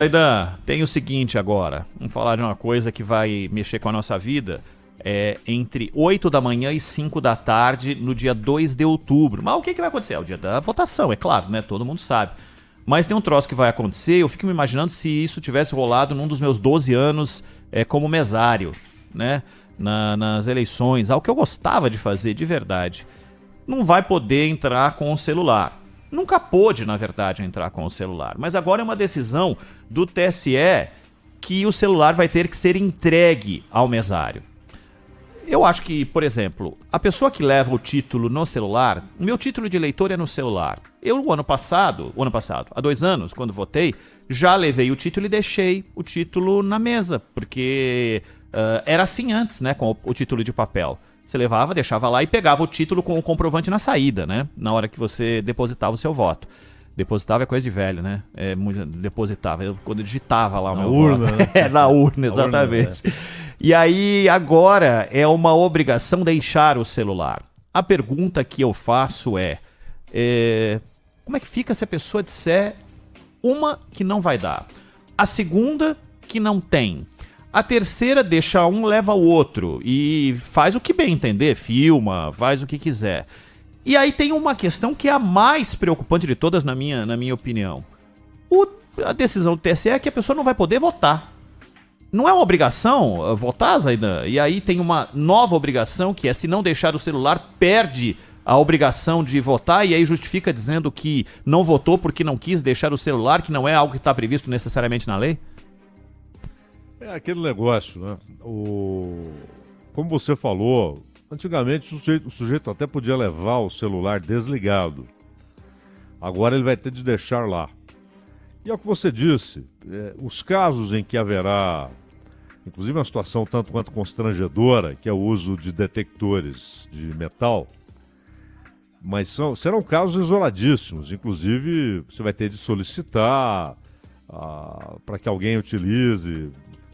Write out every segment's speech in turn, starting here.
Aidan, tem o seguinte agora. Vamos falar de uma coisa que vai mexer com a nossa vida. Entre 8 da manhã e 5 da tarde no dia 2 de outubro. Mas o que vai acontecer? É o dia da votação, é claro, né? Todo mundo sabe. Mas tem um troço que vai acontecer. Eu fico me imaginando se isso tivesse rolado num dos meus 12 anos como mesário, né? Nas eleições. Algo que eu gostava de fazer, de verdade. Não vai poder entrar com o celular. Nunca pôde, na verdade, entrar com o celular. Mas agora é uma decisão do TSE que o celular vai ter que ser entregue ao mesário. Eu acho que, por exemplo, a pessoa que leva o título no celular, o meu título de eleitor é no celular. Eu, o ano passado, há 2 anos, quando votei, já levei o título e deixei o título na mesa, porque era assim antes, né, com o título de papel. Você levava, deixava lá e pegava o título com o comprovante na saída, né? Na hora que você depositava o seu voto. Depositava é coisa de velho, né? Depositava. Quando eu digitava lá o meu urna, voto. Né? Na urna, exatamente. Urna, E aí, agora, é uma obrigação deixar o celular. A pergunta que eu faço como é que fica se a pessoa disser uma que não vai dar? A segunda, que não tem. A terceira deixa um, leva o outro e faz o que bem entender, filma, faz o que quiser. E aí tem uma questão que é a mais preocupante de todas, na minha opinião. A decisão do TSE é que a pessoa não vai poder votar. Não é uma obrigação votar, Zaidan? E aí tem uma nova obrigação, que é se não deixar o celular, perde a obrigação de votar, e aí justifica dizendo que não votou porque não quis deixar o celular, que não é algo que está previsto necessariamente na lei? É aquele negócio, né? Como você falou, antigamente o sujeito até podia levar o celular desligado. Agora ele vai ter de deixar lá. E é o que você disse, os casos em que haverá, inclusive uma situação tanto quanto constrangedora, que é o uso de detectores de metal, mas serão casos isoladíssimos. Inclusive, você vai ter de solicitar para que alguém utilize.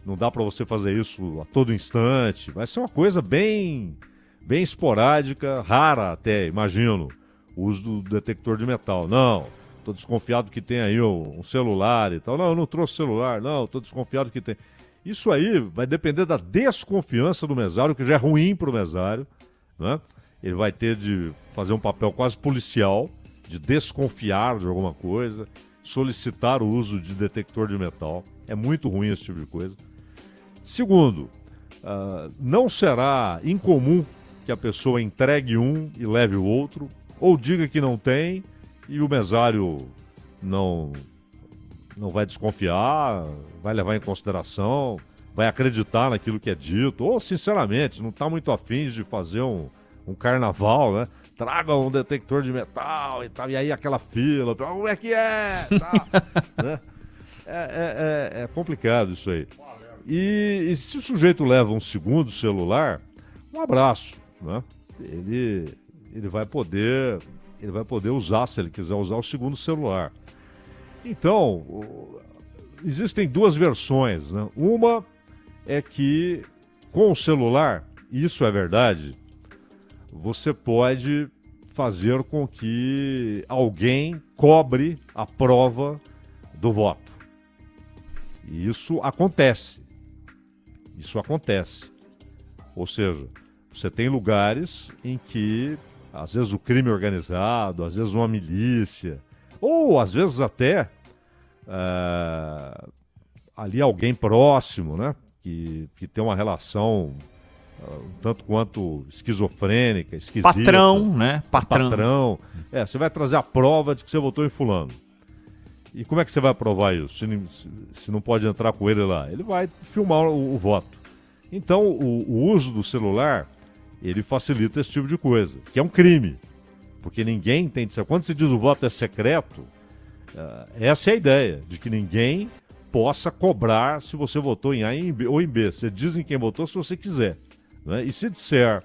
Não dá para você fazer isso a todo instante. Vai ser uma coisa bem esporádica, rara até, imagino, o uso do detector de metal. Não, estou desconfiado que tem aí um celular e tal. Não, eu não trouxe celular. Não, estou desconfiado que tem. Isso aí vai depender da desconfiança do mesário, que já é ruim para o mesário, né? Ele vai ter de fazer um papel quase policial, de desconfiar de alguma coisa, solicitar o uso de detector de metal. É muito ruim esse tipo de coisa. Segundo, não será incomum que a pessoa entregue um e leve o outro, ou diga que não tem e o mesário não vai desconfiar, vai levar em consideração, vai acreditar naquilo que é dito, ou sinceramente não está muito afim de fazer um carnaval, né? Traga um detector de metal e tal, e aí aquela fila, como é que é? Tá, né? É complicado isso aí. E se o sujeito leva um segundo celular, um abraço, né? Ele vai poder usar, se ele quiser usar o segundo celular. Então, existem 2 versões, né? Uma é que com o celular, isso é verdade, você pode fazer com que alguém cobre a prova do voto. E isso acontece. Isso acontece. Ou seja, você tem lugares em que, às vezes, o crime organizado, às vezes uma milícia, ou às vezes até ali alguém próximo, né? Que tem uma relação um tanto quanto esquizofrênica, esquisita. Patrão, né? Patrão. Você vai trazer a prova de que você votou em fulano. E como é que você vai provar isso? Se não pode entrar com ele lá? Ele vai filmar o voto. Então, o uso do celular, ele facilita esse tipo de coisa, que é um crime. Porque ninguém tem... Quando se diz o voto é secreto, essa é a ideia, de que ninguém possa cobrar se você votou em A ou em B. Você diz em quem votou se você quiser. Né? E se disser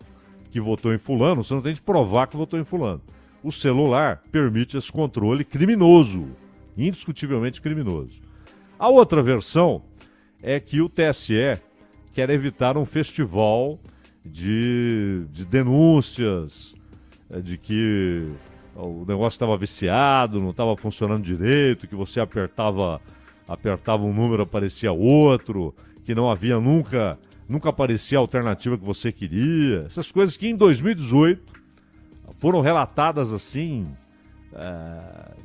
que votou em fulano, você não tem de provar que votou em fulano. O celular permite esse controle criminoso, indiscutivelmente criminoso. A outra versão é que o TSE quer evitar um festival de denúncias, de que o negócio estava viciado, não estava funcionando direito, que você apertava apertava um número, aparecia outro, que não havia nunca aparecia a alternativa que você queria. Essas coisas que em 2018 foram relatadas assim,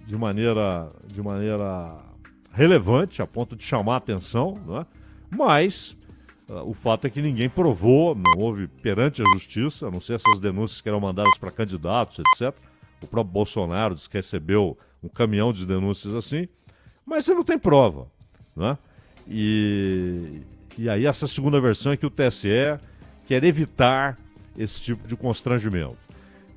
de maneira relevante, a ponto de chamar a atenção, né? Mas o fato é que ninguém provou, não houve perante a justiça, a não ser essas denúncias que eram mandadas para candidatos, etc. O próprio Bolsonaro disse que recebeu um caminhão de denúncias assim, mas você não tem prova, né? E aí essa segunda versão é que o TSE quer evitar esse tipo de constrangimento.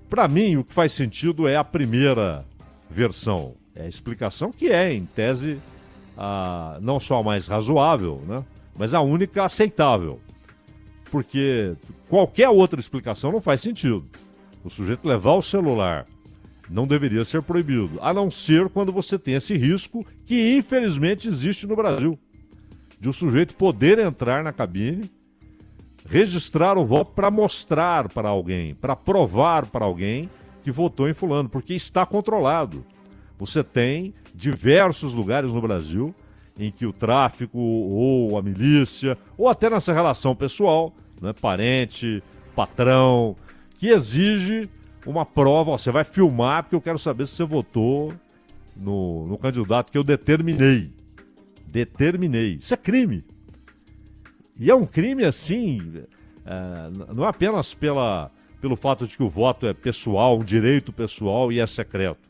Para mim, o que faz sentido é a primeira versão, é a explicação que é, em tese, não só a mais razoável, né, mas a única aceitável. Porque qualquer outra explicação não faz sentido. O sujeito levar o celular não deveria ser proibido, a não ser quando você tem esse risco que infelizmente existe no Brasil, de o sujeito poder entrar na cabine, registrar o voto para mostrar para alguém, para provar para alguém que votou em fulano, porque está controlado. Você tem diversos lugares no Brasil em que o tráfico ou a milícia, ou até nessa relação pessoal, né, parente, patrão, que exige uma prova. Ó, você vai filmar porque eu quero saber se você votou no candidato que eu determinei. Isso é crime. E é um crime assim, não é apenas pelo fato de que o voto é pessoal, um direito pessoal e é secreto,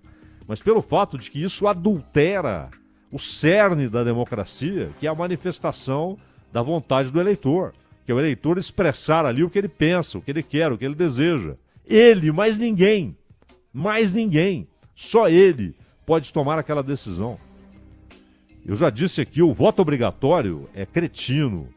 mas pelo fato de que isso adultera o cerne da democracia, que é a manifestação da vontade do eleitor, que é o eleitor expressar ali o que ele pensa, o que ele quer, o que ele deseja. Ele, mais ninguém, só ele pode tomar aquela decisão. Eu já disse aqui, o voto obrigatório é cretino,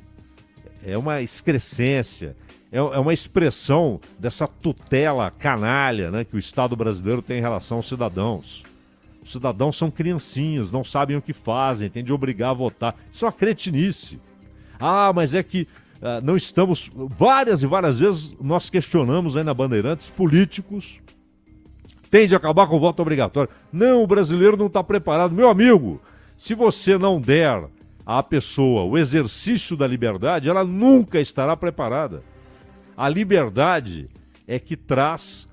é uma excrescência, é uma expressão dessa tutela canalha, né, que o Estado brasileiro tem em relação aos cidadãos. Os cidadãos são criancinhas, não sabem o que fazem, tem de obrigar a votar. Isso é uma cretinice. Mas é que não estamos... Várias e várias vezes nós questionamos aí na Bandeirantes, políticos têm de acabar com o voto obrigatório. Não, o brasileiro não está preparado. Meu amigo, se você não der à pessoa o exercício da liberdade, ela nunca estará preparada. A liberdade é que traz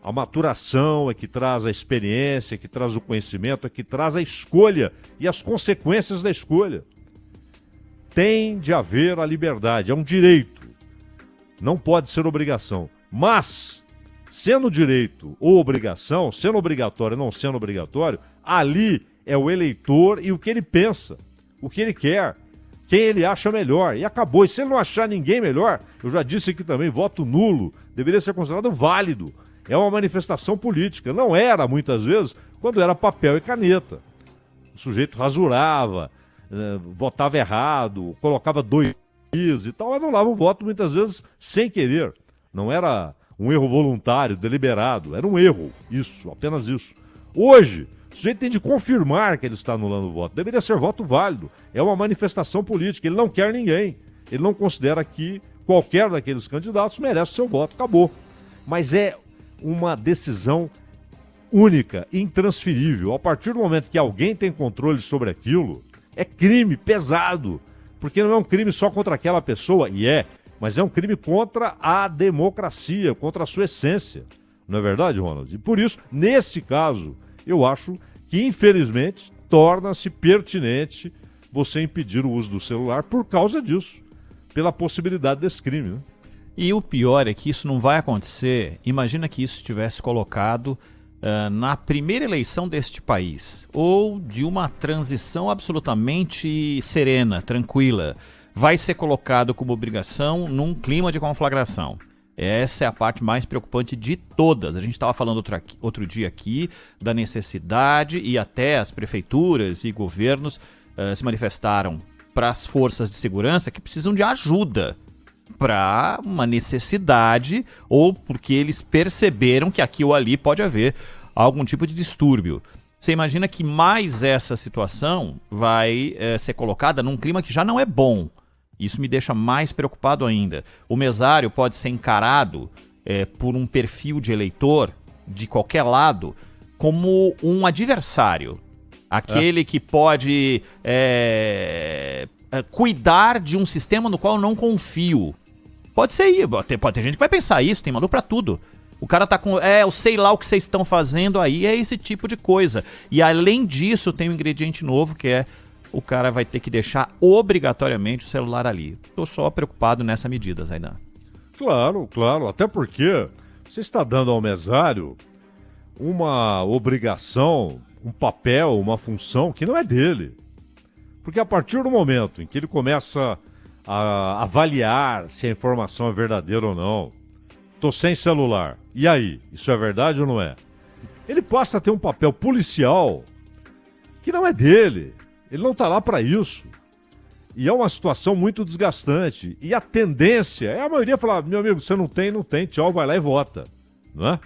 a maturação, é que traz a experiência, é que traz o conhecimento, é que traz a escolha e as consequências da escolha. Tem de haver a liberdade, é um direito, não pode ser obrigação. Mas, sendo direito ou obrigação, sendo obrigatório ou não sendo obrigatório, ali é o eleitor e o que ele pensa, o que ele quer, quem ele acha melhor. E acabou. E se ele não achar ninguém melhor, eu já disse aqui também, voto nulo deveria ser considerado válido. É uma manifestação política. Não era, muitas vezes, quando era papel e caneta. O sujeito rasurava, votava errado, colocava 2 e tal, anulava o voto muitas vezes sem querer. Não era um erro voluntário, deliberado. Era um erro. Isso, apenas isso. Hoje, o sujeito tem de confirmar que ele está anulando o voto. Deveria ser voto válido. É uma manifestação política. Ele não quer ninguém. Ele não considera que qualquer daqueles candidatos merece seu voto. Acabou. Mas é uma decisão única, intransferível. A partir do momento que alguém tem controle sobre aquilo, é crime pesado. Porque não é um crime só contra aquela pessoa, mas é um crime contra a democracia, contra a sua essência. Não é verdade, Ronald? E por isso, nesse caso, eu acho que, infelizmente, torna-se pertinente você impedir o uso do celular por causa disso, pela possibilidade desse crime, né? E o pior é que isso não vai acontecer. Imagina que isso tivesse colocado na primeira eleição deste país, ou de uma transição absolutamente serena, tranquila. Vai ser colocado como obrigação num clima de conflagração. Essa é a parte mais preocupante de todas. A gente estava falando outro dia aqui da necessidade, e até as prefeituras e governos se manifestaram para as forças de segurança que precisam de ajuda para uma necessidade, ou porque eles perceberam que aqui ou ali pode haver algum tipo de distúrbio. Você imagina que mais essa situação vai ser colocada num clima que já não é bom. Isso me deixa mais preocupado ainda. O mesário pode ser encarado por um perfil de eleitor de qualquer lado como um adversário. Aquele que pode cuidar de um sistema no qual eu não confio. Pode ser isso. Pode ter gente que vai pensar isso, tem maluco pra tudo. O cara tá com... eu sei lá o que vocês estão fazendo aí, é esse tipo de coisa. E além disso, tem um ingrediente novo que é... O cara vai ter que deixar obrigatoriamente o celular ali. Tô só preocupado nessa medida, Zaidan. Claro, claro. Até porque você está dando ao mesário uma obrigação, um papel, uma função que não é dele. Porque a partir do momento em que ele começa a avaliar se a informação é verdadeira ou não, tô sem celular. E aí? Isso é verdade ou não é? Ele passa a ter um papel policial que não é dele. Ele não está lá para isso. E é uma situação muito desgastante. E a tendência é a maioria falar, meu amigo, você não tem, tchau, vai lá e vota. Não é?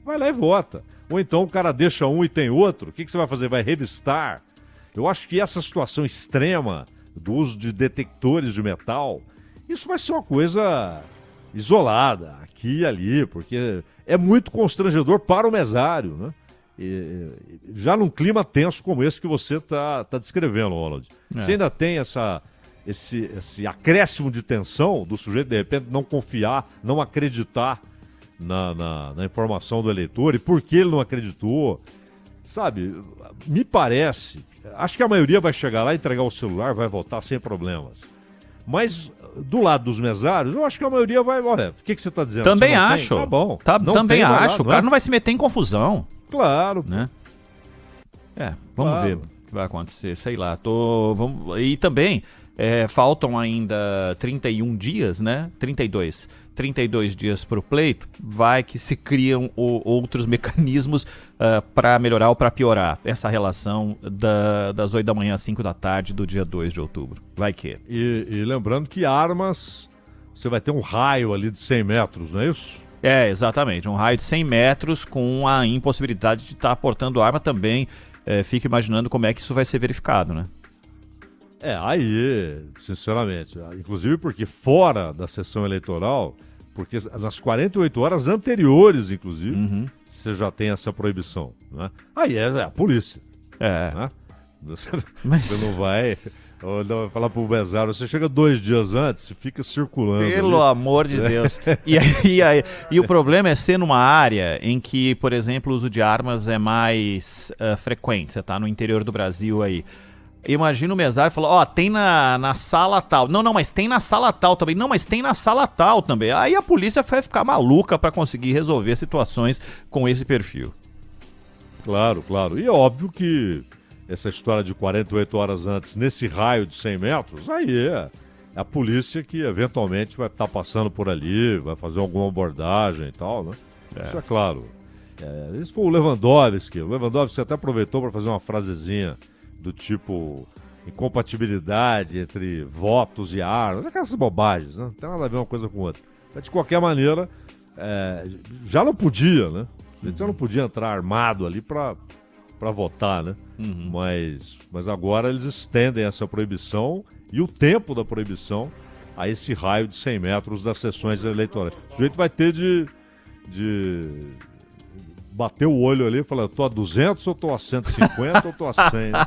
Vai lá e vota. Ou então o cara deixa um e tem outro. O que você vai fazer? Vai revistar? Eu acho que essa situação extrema do uso de detectores de metal, isso vai ser uma coisa isolada, aqui e ali, porque é muito constrangedor para o mesário, né? Já num clima tenso como esse que você está descrevendo, Ronald. Você ainda tem esse acréscimo de tensão do sujeito, de repente, não confiar, não acreditar na informação do eleitor. E por que ele não acreditou? Sabe, me parece... Acho que a maioria vai chegar lá, entregar o celular, vai votar sem problemas. Mas, do lado dos mesários, eu acho que a maioria vai... Olha, o que você está dizendo? Também acho. Tá bom. Também acho. O cara não vai se meter em confusão. Claro. Né? Vamos ver o que vai acontecer. Sei lá. E também, faltam ainda 31 dias, né? 32 dias para o pleito. Vai que se criam outros mecanismos para melhorar ou para piorar essa relação das 8 da manhã às 5 da tarde do dia 2 de outubro. Vai que. E lembrando que armas, você vai ter um raio ali de 100 metros, não é isso? Exatamente. Um raio de 100 metros com a impossibilidade de estar portando arma também. Fico imaginando como é que isso vai ser verificado, né? Aí, sinceramente, inclusive porque fora da sessão eleitoral, porque nas 48 horas anteriores, inclusive, você já tem essa proibição, né? Aí é a polícia. Né? Você não vai falar pro mesário, você chega 2 dias antes e fica circulando. Pelo amor de Deus. E o problema é ser numa área em que, por exemplo, o uso de armas é mais frequente. Você tá no interior do Brasil aí. Imagina o mesário falando, tem na sala tal. Não, mas tem na sala tal também. Não, mas tem na sala tal também. Aí a polícia vai ficar maluca para conseguir resolver situações com esse perfil. Claro, claro. E é óbvio que essa história de 48 horas antes, nesse raio de 100 metros, aí é a polícia que eventualmente vai estar passando por ali, vai fazer alguma abordagem e tal, né? Isso é claro. Isso foi o Lewandowski. O Lewandowski até aproveitou para fazer uma frasezinha do tipo incompatibilidade entre votos e armas, aquelas bobagens, né? Não tem nada a ver uma coisa com outra. Mas de qualquer maneira, já não podia, né? A gente já não podia entrar armado ali para votar, né? Mas agora eles estendem essa proibição e o tempo da proibição a esse raio de 100 metros das sessões eleitorais. O sujeito vai ter de bater o olho ali e falar, tô a 200 ou tô a 150 ou tô a 100, né?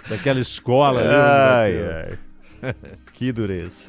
Daquela escola ali. Que dureza.